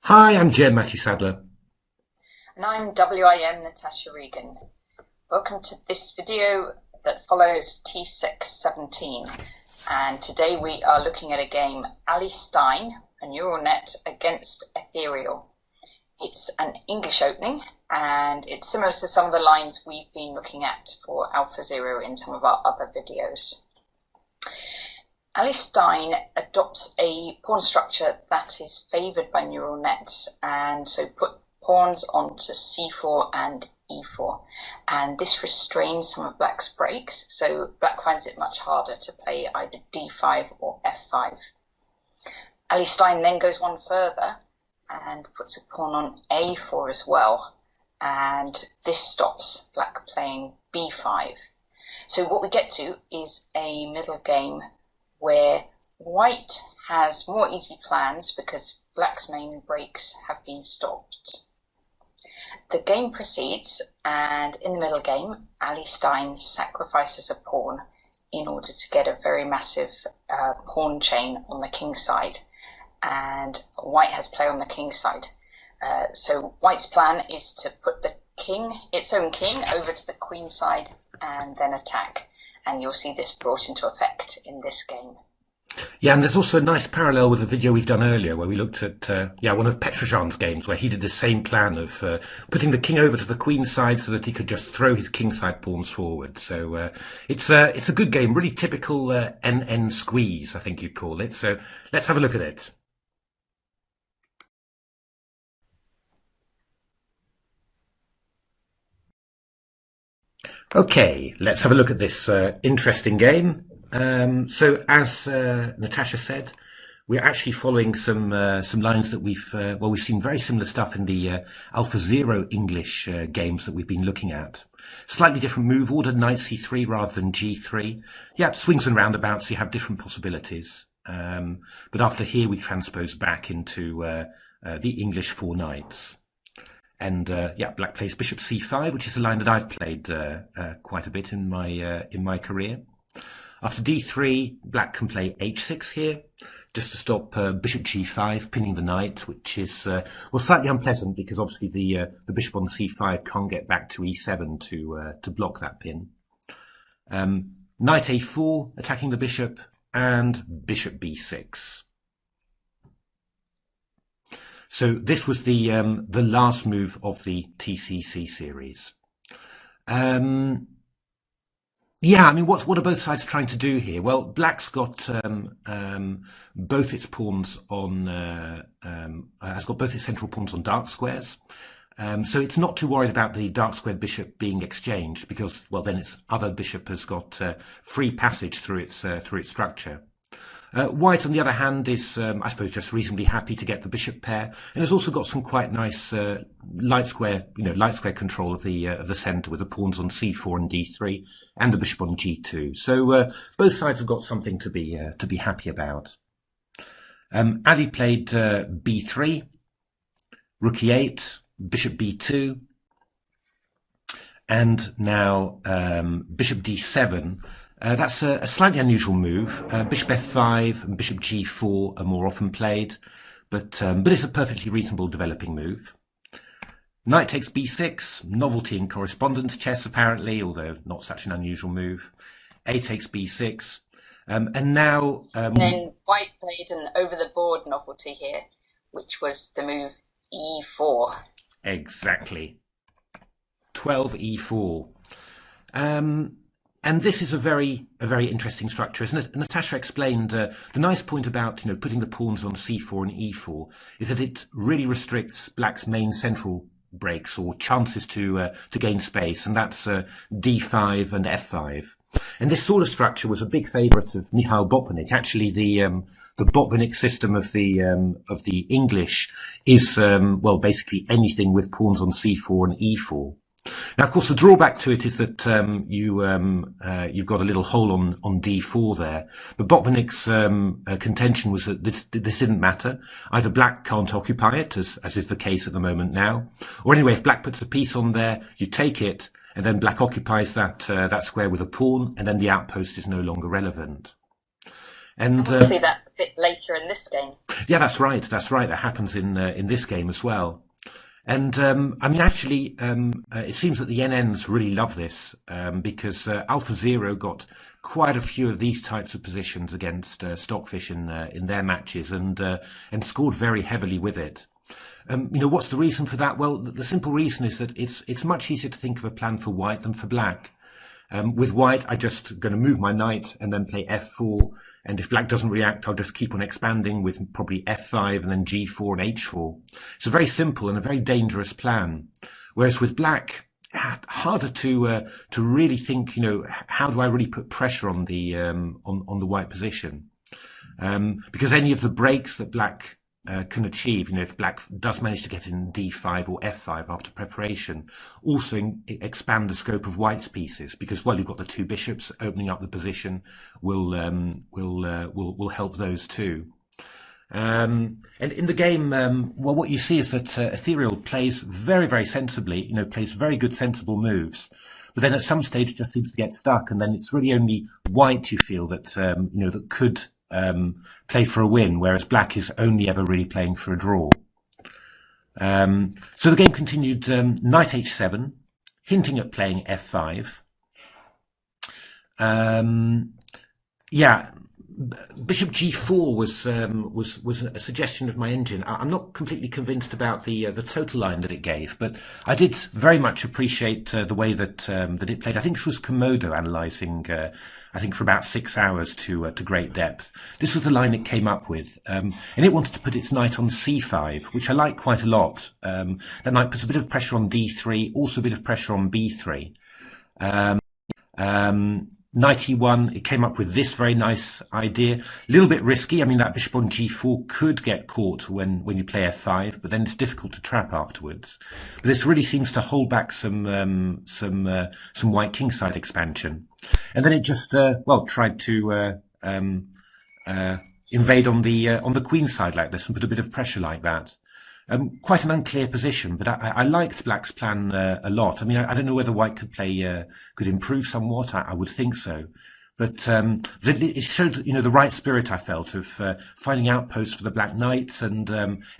Hi, I'm Matthew Sadler. And I'm WIM Natasha Regan. Welcome to this video that follows TCEC 17. And today we are looking at a game, Alliestein, a neural net against Ethereal. It's an English opening, and it's similar to some of the lines we've been looking at for AlphaZero in some of our other videos. Alliestein adopts a pawn structure that is favoured by neural nets, and so put pawns onto c4 and e4, and this restrains some of black's breaks, so black finds it much harder to play either d5 or f5. Alliestein then goes one further and puts a pawn on a4 as well, and this stops black playing b5. So what we get to is a middle game where white has more easy plans because black's main breaks have been stopped. The game proceeds, and in the middle game, Alliestein sacrifices a pawn in order to get a very massive pawn chain on the king side, and white has play on the king side. So white's plan is to put the its own king, over to the queen side and then attack. And you'll see this brought into effect in this game. Yeah, and there's also a nice parallel with a video we've done earlier where we looked at one of Petrosian's games where he did the same plan of putting the king over to the queen side so that he could just throw his kingside pawns forward. So it's a good game, really typical NN squeeze, I think you'd call it. So let's have a look at it. Okay, let's have a look at this interesting game. So as Natasha said, we're actually following some lines that we've seen very similar stuff in the AlphaZero English games that we've been looking at. Slightly different move order, knight c3 rather than g3. Yeah, swings and roundabouts, you have different possibilities. But after here we transpose back into the English four knights. And black plays bishop c5, which is a line that I've played quite a bit in my career. After d3, black can play h6 here, just to stop bishop g5, pinning the knight, which is slightly unpleasant because obviously the bishop on c5 can't get back to e7 to block that pin. Knight a4, attacking the bishop, and bishop b6. So this was the last move of the TCEC series. Yeah, I mean, what are both sides trying to do here? Well, black's got both its pawns on has got both its central pawns on dark squares. So it's not too worried about the dark squared bishop being exchanged because, well, then its other bishop has got free passage through its structure. White, on the other hand, is, I suppose, just reasonably happy to get the bishop pair, and has also got some quite nice light square control of the centre with the pawns on c4 and d3, and the bishop on g2. So both sides have got something to be happy about. Allie played b3, rook e8, bishop b2, and now bishop d7. That's a slightly unusual move. Bishop f5 and bishop g4 are more often played, but it's a perfectly reasonable developing move. Knight takes b6, novelty in correspondence chess apparently, although not such an unusual move. A takes b6, and now... and then white played an over-the-board novelty here, which was the move e4. Exactly. 12 e4. And this is a very interesting structure. As Natasha explained, the nice point about putting the pawns on c4 and e4 is that it really restricts black's main central breaks or chances to gain space, and that's d5 and f5. And this sort of structure was a big favourite of Mikhail Botvinnik. Actually, the Botvinnik system of the English is basically anything with pawns on c4 and e4. Now, of course, the drawback to it is that you've got a little hole on d4 there. But Botvinnik's contention was that this didn't matter. Either black can't occupy it, as is the case at the moment now, or anyway, if black puts a piece on there, you take it, and then black occupies that square with a pawn, and then the outpost is no longer relevant. And we'll see that a bit later in this game. Yeah, that's right. That's right. That happens in this game as well. And I mean, actually, it seems that the NNs really love this because AlphaZero got quite a few of these types of positions against Stockfish in their matches, and scored very heavily with it. What's the reason for that? Well, the simple reason is that it's much easier to think of a plan for white than for black. With white, I'm just going to move my knight and then play f4. And if black doesn't react, I'll just keep on expanding with probably f5 and then g4 and h4. It's a very simple and a very dangerous plan. Whereas with black, harder to really think, how do I really put pressure on the white position? Because any of the breaks that black can achieve, if black does manage to get in d5 or f5 after preparation, also expand the scope of white's pieces, because you've got the two bishops opening up the position will help those too. And in the game, what you see is that Ethereal plays very, very sensibly, plays very good sensible moves. But then at some stage it just seems to get stuck, and then it's really only white you feel that that could play for a win, whereas black is only ever really playing for a draw. So the game continued knight h7, hinting at playing f5. Bishop g4 was a suggestion of my engine. I'm not completely convinced about the total line that it gave, but I did very much appreciate the way that it played. I think this was Komodo analysing, I think for about 6 hours to great depth. This was the line it came up with, and it wanted to put its knight on c5, which I like quite a lot. That knight puts a bit of pressure on d3, also a bit of pressure on b3. Knight e1, it came up with this very nice idea. A little bit risky. I mean, that bishop on g4 could get caught when you play f5, but then it's difficult to trap afterwards. But this really seems to hold back some white kingside expansion. And then it just tried to invade on the queen side like this and put a bit of pressure like that. Quite an unclear position, but I liked black's plan a lot. I mean, I don't know whether white could improve somewhat. I would think so, but it showed the right spirit, I felt, of finding outposts for the black knights and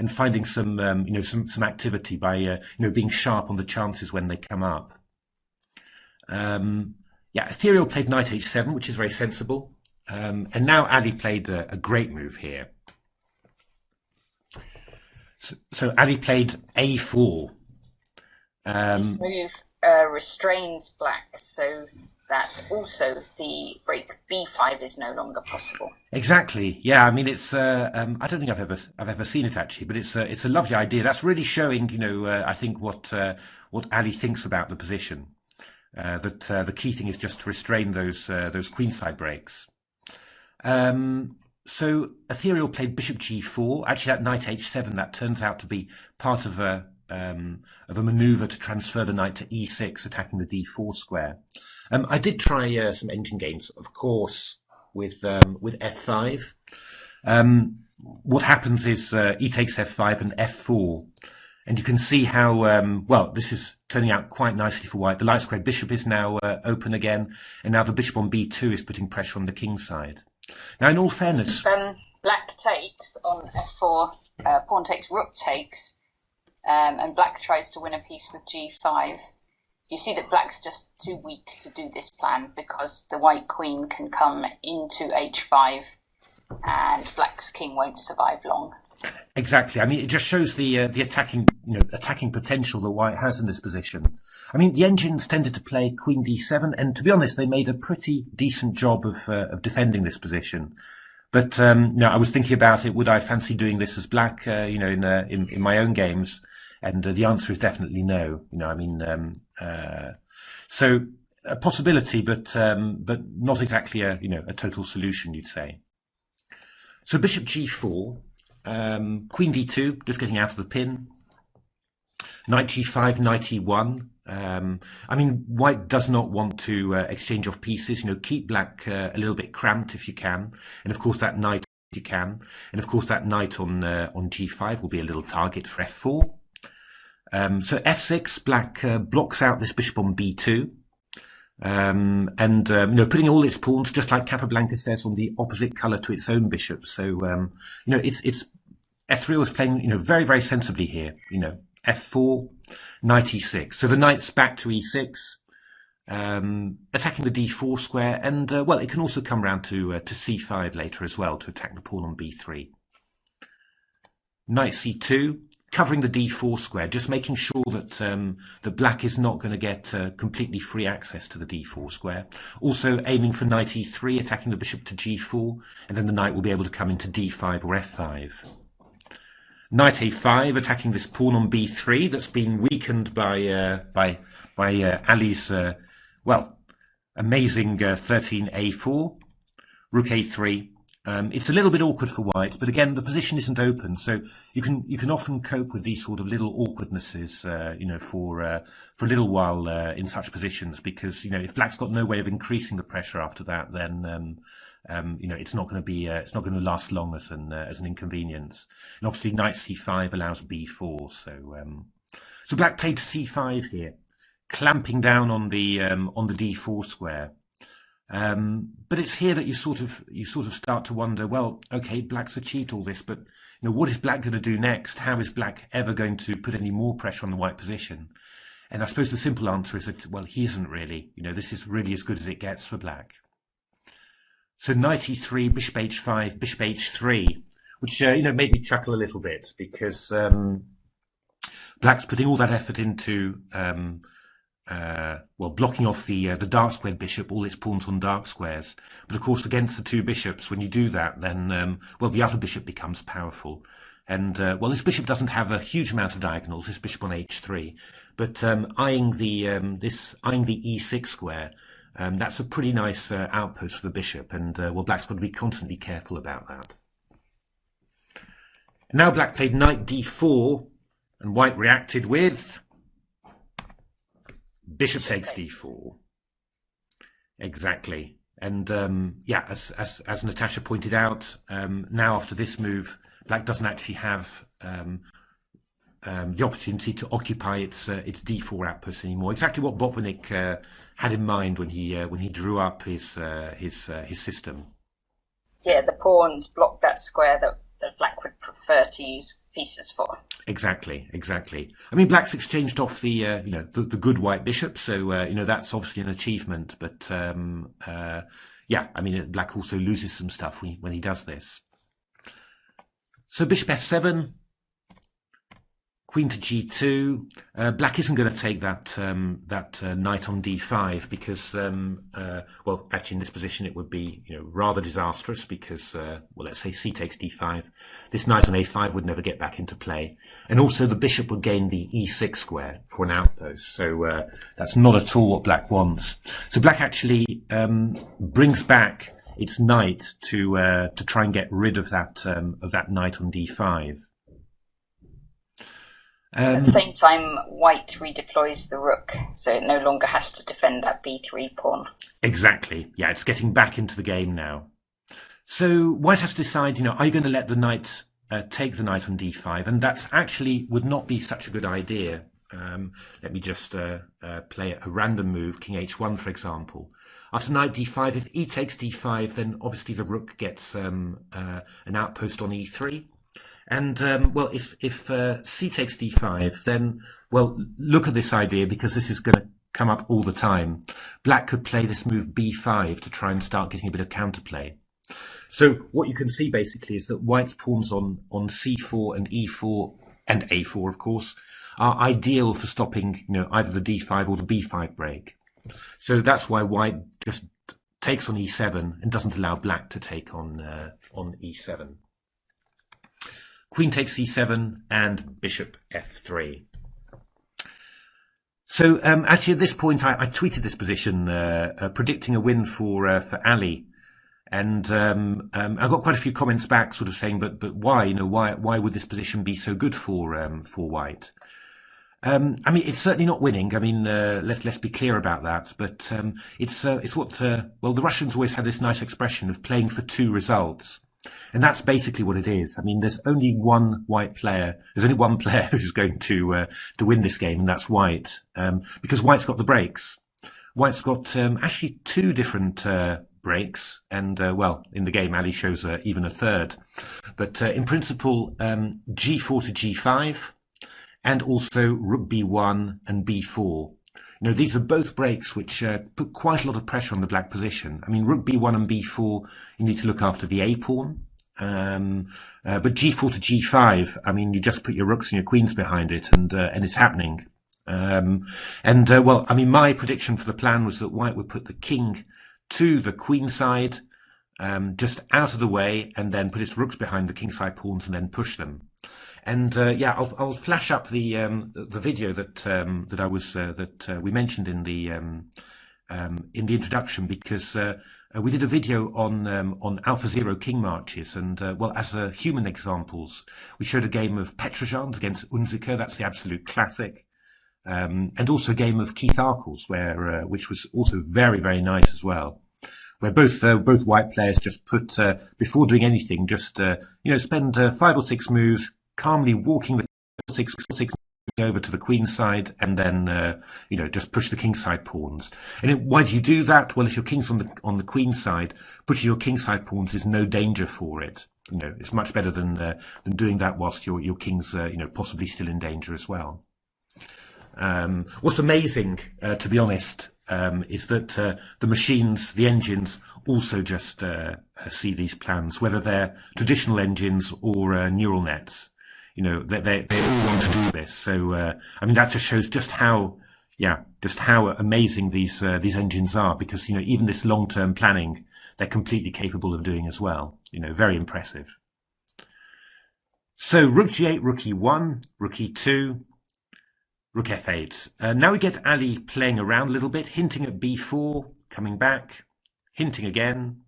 finding some activity by being sharp on the chances when they come up. Ethereal played knight h7, which is very sensible, and now Allie played a great move here. So Allie played a4. This move restrains black, so that also the break b5 is no longer possible. Exactly. Yeah. I mean, it's. I don't think I've ever seen it actually, but it's a lovely idea. That's really showing, I think what Allie thinks about the position. That the key thing is just to restrain those queenside breaks. So Ethereal played bishop g4. Actually, that knight h7, that turns out to be part of a maneuver to transfer the knight to e6, attacking the d4 square. I did try some engine games, of course, with f5. What happens is e takes f5 and f4. And you can see how, this is turning out quite nicely for white. The light square bishop is now open again, and now the bishop on b2 is putting pressure on the king side. Now, in all fairness, black takes on f4, pawn takes, rook takes, and black tries to win a piece with g5. You see that black's just too weak to do this plan because the white queen can come into h5, and black's king won't survive long. Exactly. I mean, it just shows the attacking potential that white has in this position. I mean, the engines tended to play queen d7, and to be honest, they made a pretty decent job of defending this position. But I was thinking about it. Would I fancy doing this as black? In my own games, and the answer is definitely no. So a possibility, but not exactly a total solution, you'd say. So bishop g4. Queen d2, just getting out of the pin. Knight g5, knight e1. I mean, white does not want to exchange off pieces. Keep black a little bit cramped if you can. And of course, that knight you can. And of course, that knight on g5 will be a little target for f4. So f6, black blocks out this bishop on b2. Putting all its pawns, just like Capablanca says, on the opposite color to its own bishop. So, it's Ethereal is playing, very, very sensibly here. F4, knight e6. So the knight's back to e6, attacking the d4 square, and well, it can also come round to c5 later as well to attack the pawn on b3. Knight c2, covering the d4 square, just making sure that that black is not going to get completely free access to the d4 square. Also aiming for knight e3, attacking the bishop to g4, and then the knight will be able to come into d5 or f5. Knight a5, attacking this pawn on b3 that's been weakened by Allie's well, amazing 13a4. Rook a3. It's a little bit awkward for white, but again, the position isn't open, so you can often cope with these sort of little awkwardnesses, for a little while in such positions, because if black's got no way of increasing the pressure after that, then it's not going to last long as an inconvenience. And obviously, knight c5 allows b4, so black played c5 here, clamping down on the d4 square. But it's here that you sort of start to wonder, well, okay, black's achieved all this, but what is black going to do next? How is black ever going to put any more pressure on the white position? And I suppose the simple answer is that, well, he isn't really. This is really as good as it gets for black. So knight e3, bishop h5, bishop h3, which made me chuckle a little bit, because black's putting all that effort into blocking off the dark squared bishop, all its pawns on dark squares. But of course, against the two bishops, when you do that, then the other bishop becomes powerful. And this bishop doesn't have a huge amount of diagonals. This bishop on h3, but eyeing the e6 square, that's a pretty nice outpost for the bishop. And black's got to be constantly careful about that. And now black played knight d4, and white reacted with bishop takes d4. Exactly. And as Natasha pointed out, now after this move, black doesn't actually have the opportunity to occupy its d4 outpost anymore. Exactly what Botvinnik had in mind when he drew up his system. Yeah, the pawns block that square that black would prefer to use pieces for. Exactly. I mean, black's exchanged off the good white bishop, so that's obviously an achievement. But black also loses some stuff when he does this. So bishop f7, queen to g2. Black isn't going to take that knight on d5 because, actually in this position it would be rather disastrous because, let's say c takes d5. This knight on a5 would never get back into play, and also the bishop would gain the e6 square for an outpost. So that's not at all what black wants. So black actually brings back its knight to try and get rid of that knight on d5. At the same time, white redeploys the rook, so it no longer has to defend that b3 pawn. Exactly. Yeah, it's getting back into the game now. So white has to decide, are you going to let the knight take the knight on d5? And that's actually would not be such a good idea. Let me just play a random move, king h1, for example. After knight d5, if e takes d5, then obviously the rook gets an outpost on e3. And, if c takes d5, then, look at this idea, because this is going to come up all the time. Black could play this move b5 to try and start getting a bit of counterplay. So what you can see basically is that white's pawns on c4 and e4 and a4, of course, are ideal for stopping, either the d5 or the b5 break. So that's why white just takes on e7 and doesn't allow black to take on e7. Queen takes c7 and bishop f3. So actually at this point I tweeted this position predicting a win for Allie, and I got quite a few comments back sort of saying but why why would this position be so good for white? I mean, it's certainly not winning. I mean, let's be clear about that. But it's what the Russians always had this nice expression of playing for two results. And that's basically what it is. I mean, there's only one white player. There's only one player who's going to win this game, and that's white. Because white's got the breaks. White's got actually two different breaks, and well, in the game, Allie shows even a third. But in principle, g4 to g5, and also rook b1 and b4. You know, these are both breaks which put quite a lot of pressure on the black position. I mean, rook b1 and b4, you need to look after the a pawn. But g4 to g5, I mean, you just put your rooks and your queens behind it, and it's happening. Well, I mean, my prediction for the plan was that white would put the king to the queen side, just out of the way, and then put its rooks behind the kingside pawns and then push them. And yeah, I'll flash up the video that we mentioned in the introduction, because we did a video on AlphaZero king marches, and well, as human examples, we showed a game of Petrojans against Unziker. That's the absolute classic. And also a game of Keith Arkles, which was also very, very nice as well, where both white players just put, before doing anything, just spend 5 or 6 moves calmly walking the 6 over to the queen side, and then just push the king side pawns. And why do you do that? Well, if your king's on the queen side, pushing your king side pawns is no danger for it. You know, it's much better than doing that whilst your king's possibly still in danger as well. What's amazing, to be honest, is that the machines, the engines, also just see these plans, whether they're traditional engines or neural nets. You know, they all want to do this. So, I mean, that just shows just how amazing these engines are, because, even this long-term planning, they're completely capable of doing as well. Very impressive. So, rook g8, rook e1, rook e2, rook f8. Now we get Allie playing around a little bit, hinting at b4, coming back, hinting again,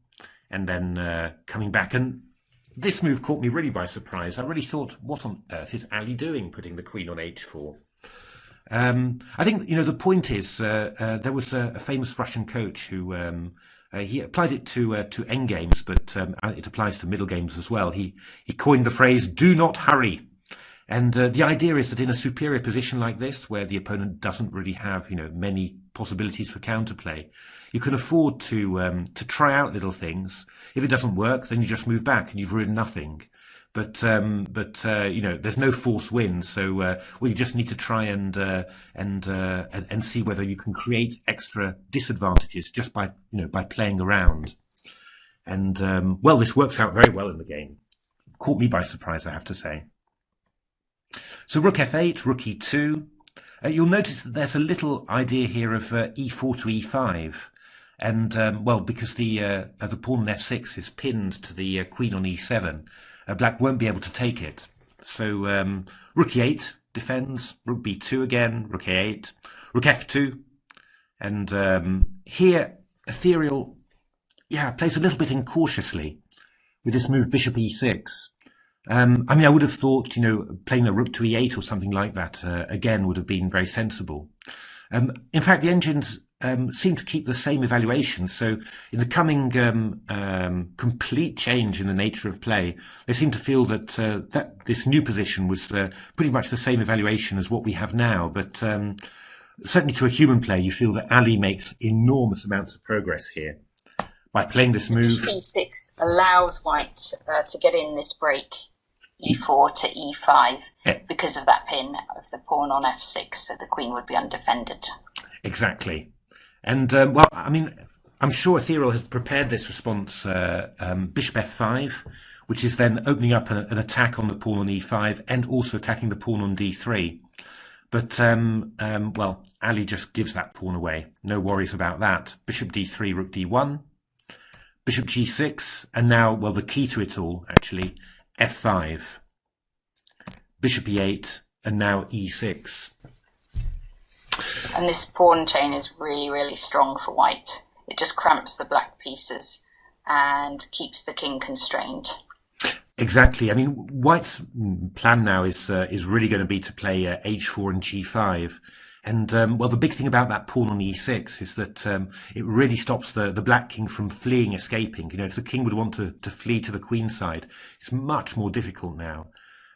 and then coming back. And this move caught me really by surprise. I really thought, what on earth is Allie doing, putting the queen on h4? I think, the point is, there was a famous Russian coach who, he applied it to endgames, but it applies to middle games as well. He coined the phrase, do not hurry. And the idea is that in a superior position like this, where the opponent doesn't really have, many possibilities for counterplay, you can afford to try out little things. If it doesn't work, then you just move back and you've ruined nothing. But there's no forced win. So, well, you just need to try and see whether you can create extra disadvantages just by playing around. And well, this works out very well in the game. Caught me by surprise, I have to say. So rook f8, rook e2. You'll notice that there's a little idea here of e4 to e5. And, well, because the pawn on f6 is pinned to the queen on e7, black won't be able to take it. So rook e8 defends, rook b2 again, rook a8, rook f2. And here, Ethereal, plays a little bit incautiously with this move bishop e6. I mean, I would have thought, playing a rook to e8 or something like that, again, would have been very sensible. In fact, the engines seem to keep the same evaluation. So in the coming complete change in the nature of play, they seem to feel that that this new position was pretty much the same evaluation as what we have now. But certainly to a human player, you feel that Allie makes enormous amounts of progress here by playing this move. e6 allows white to get in this break, e4 to e5, because of that pin of the pawn on f6, so the queen would be undefended. Exactly. And, well, I mean, I'm sure Ethereal has prepared this response, bishop f5, which is then opening up an attack on the pawn on e5 and also attacking the pawn on d3. But, well, Allie just gives that pawn away. No worries about that. Bishop d3, rook d1, bishop g6, and now, well, the key to it all, actually, f5, bishop e8, and now e6. And this pawn chain is really, really strong for white. It just cramps the black pieces and keeps the king constrained. Exactly. I mean, white's plan now is really going to be to play h4 and g5. And, well, the big thing about that pawn on e6 is that it really stops the black king from fleeing, escaping. If the king would want to flee to the queen side, it's much more difficult now.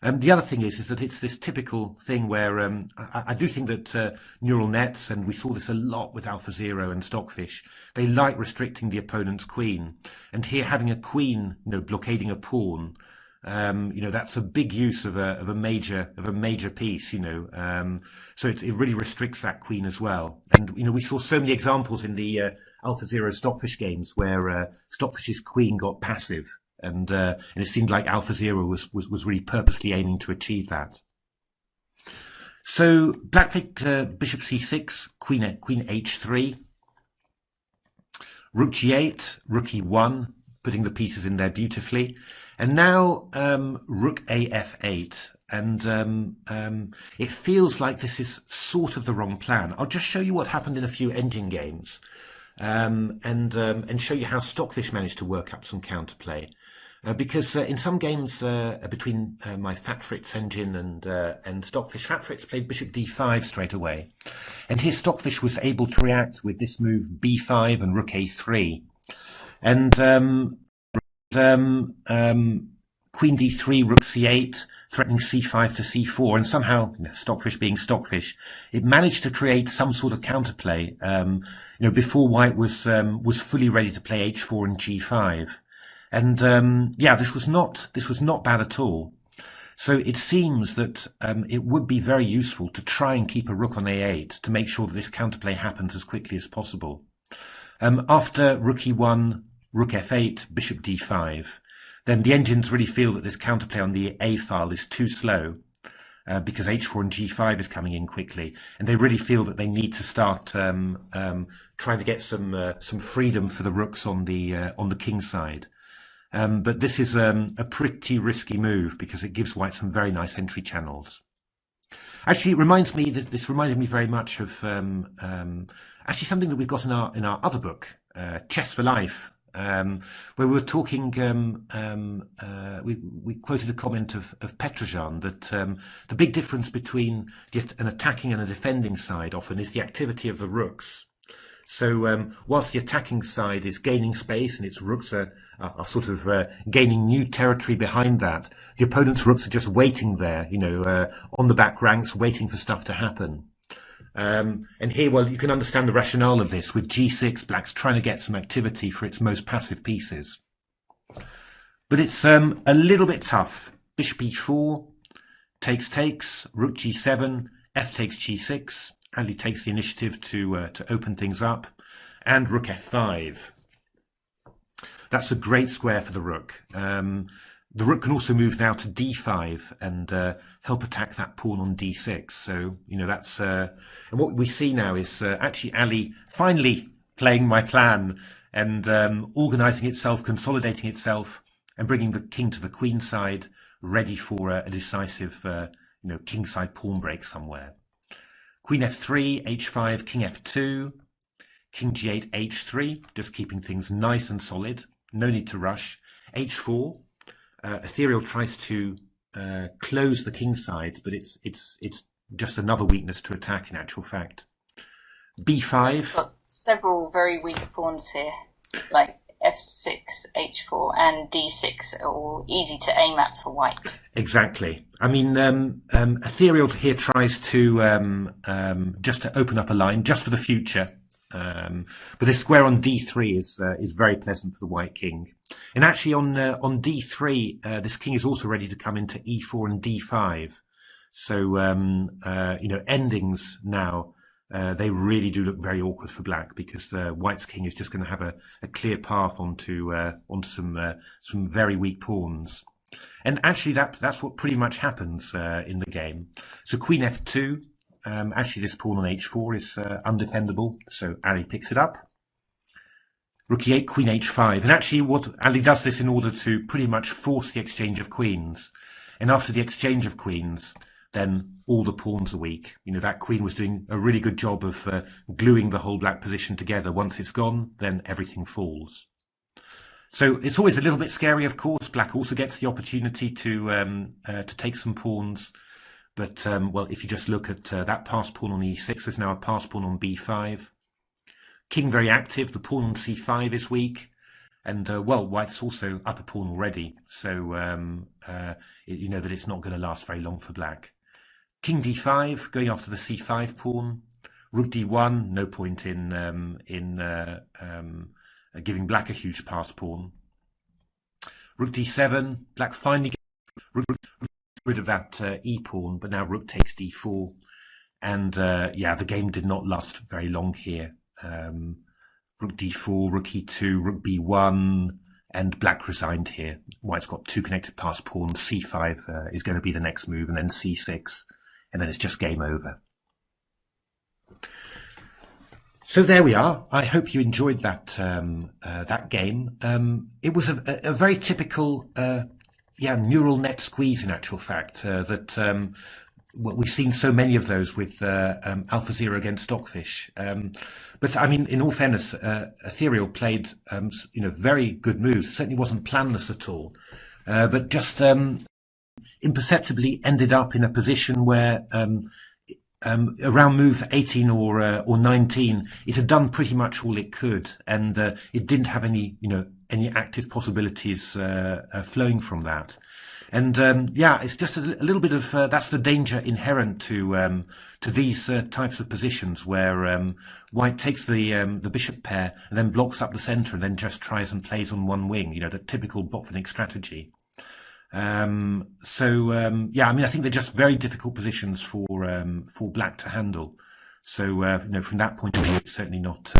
The other thing is that it's this typical thing where I do think that neural nets, and we saw this a lot with AlphaZero and Stockfish, they like restricting the opponent's queen. And here, having a queen, blockading a pawn, that's a big use of a major piece, so it really restricts that queen as well. And we saw so many examples in the AlphaZero Stockfish games where Stockfish's queen got passive. And it seemed like AlphaZero was really purposely aiming to achieve that. So black picked bishop c6, queen h3, rook g8, rook e1, putting the pieces in there beautifully. And now rook a f8. And it feels like this is sort of the wrong plan. I'll just show you what happened in a few engine games and show you how Stockfish managed to work up some counterplay. Because in some games between my Fat Fritz engine and Stockfish, Fat Fritz played bishop d5 straight away. And here Stockfish was able to react with this move b5 and rook a3. And queen d3, rook c8, threatening c5 to c4. And somehow, Stockfish being Stockfish, it managed to create some sort of counterplay, before white was fully ready to play h4 and g5. And this was not bad at all. So it seems that it would be very useful to try and keep a rook on a8 to make sure that this counterplay happens as quickly as possible. After rook e1, rook f8, bishop d5, then the engines really feel that this counterplay on the a file is too slow because h4 and g5 is coming in quickly, and they really feel that they need to start trying to get some freedom for the rooks on the king side. But this is a pretty risky move because it gives white some very nice entry channels. Actually, this reminded me very much of actually something that we've got in our other book, Chess for Life, where we were talking. We quoted a comment of Petrojan that the big difference between an attacking and a defending side often is the activity of the rooks. So whilst the attacking side is gaining space and its rooks are sort of gaining new territory behind that, the opponent's rooks are just waiting there, on the back ranks, waiting for stuff to happen. And here, well, you can understand the rationale of this. With g6, black's trying to get some activity for its most passive pieces. But it's a little bit tough. Bishop e4, takes, rook g7, f takes g6. Allie takes the initiative to open things up, and rook f5. That's a great square for the rook. The rook can also move now to d5 and help attack that pawn on d6. So that's and what we see now is actually Allie finally playing my plan and organising itself, consolidating itself, and bringing the king to the queen side, ready for a decisive kingside pawn break somewhere. Queen f3, h5, king f2, king g8, h3, just keeping things nice and solid. No need to rush. h4, Ethereal tries to close the king side, but it's just another weakness to attack in actual fact. b5. It's got several very weak pawns here, like f6, h4, and d6 are all easy to aim at for white. Exactly. I mean, Ethereal here tries to just to open up a line just for the future. But this square on d3 is very pleasant for the white king. And actually on d3, this king is also ready to come into e4 and d5. So endings now. They really do look very awkward for black because the white's king is just going to have a clear path onto some very weak pawns, and actually that's what pretty much happens in the game. So queen f2, actually this pawn on h4 is undefendable, so Allie picks it up. Rook e8, queen h5, and actually what Allie does this in order to pretty much force the exchange of queens, and after the exchange of queens, then all the pawns are weak. That queen was doing a really good job of gluing the whole black position together. Once it's gone, then everything falls. So it's always a little bit scary, of course. Black also gets the opportunity to take some pawns. But, well, if you just look at that passed pawn on e6, there's now a passed pawn on b5. King very active. The pawn on c5 is weak. And well, white's also up a pawn already, so you know that it's not going to last very long for black. King d5, going after the c5 pawn. Rook d1, no point in giving black a huge pass pawn. Rook d7, black finally gets rid of that e pawn, but now rook takes d4, and yeah, the game did not last very long here. Rook d4, rook e2, rook b1, and black resigned here. White's got two connected pass pawns. c5 is going to be the next move, and then c6, and then it's just game over. So there we are. I hope you enjoyed that that game. It was a very typical neural net squeeze, in actual fact. Well, we've seen so many of those with AlphaZero against Stockfish. But I mean, in all fairness, Ethereal played very good moves. It certainly wasn't planless at all, but just imperceptibly ended up in a position where around move 18 or 19, it had done pretty much all it could, and it didn't have any active possibilities flowing from that. And yeah, it's just a little bit of that's the danger inherent to these types of positions, where white takes the bishop pair and then blocks up the center and then just tries and plays on one wing. The typical Botvinnik strategy. Yeah, I mean, I think they're just very difficult positions for black to handle. So from that point of view, it's certainly not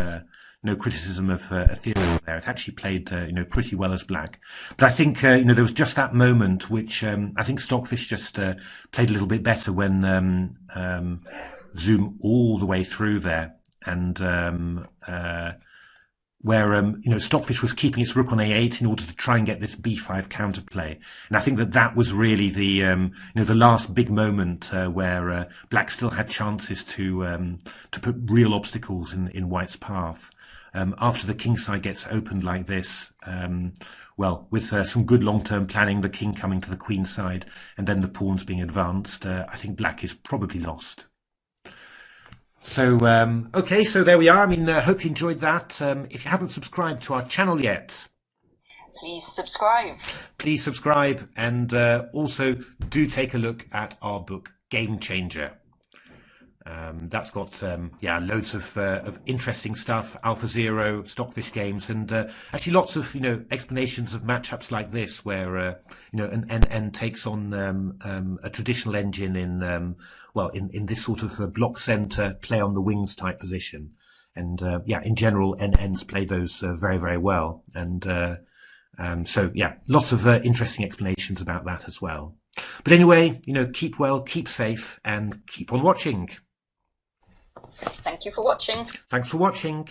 no criticism of Ethereal there. It actually played pretty well as black. But I think there was just that moment which I think Stockfish just played a little bit better when zoom all the way through there, and where Stockfish was keeping its rook on a8 in order to try and get this b5 counterplay, and I think that was really the the last big moment where black still had chances to put real obstacles in white's path. After the kingside gets opened like this, well, with some good long-term planning, the king coming to the queen side, and then the pawns being advanced, I think black is probably lost. So, okay, so there we are. I mean, hope you enjoyed that. If you haven't subscribed to our channel yet, please subscribe. Please subscribe, and also do take a look at our book, Game Changer. That's got loads of interesting stuff, AlphaZero, Stockfish games, and actually lots of explanations of matchups like this, where an NN takes on a traditional engine in in this sort of block center, play on the wings type position, and in general NNs play those very, very well, and so yeah, lots of interesting explanations about that as well. But anyway, keep well, keep safe, and keep on watching. Thank you for watching. Thanks for watching.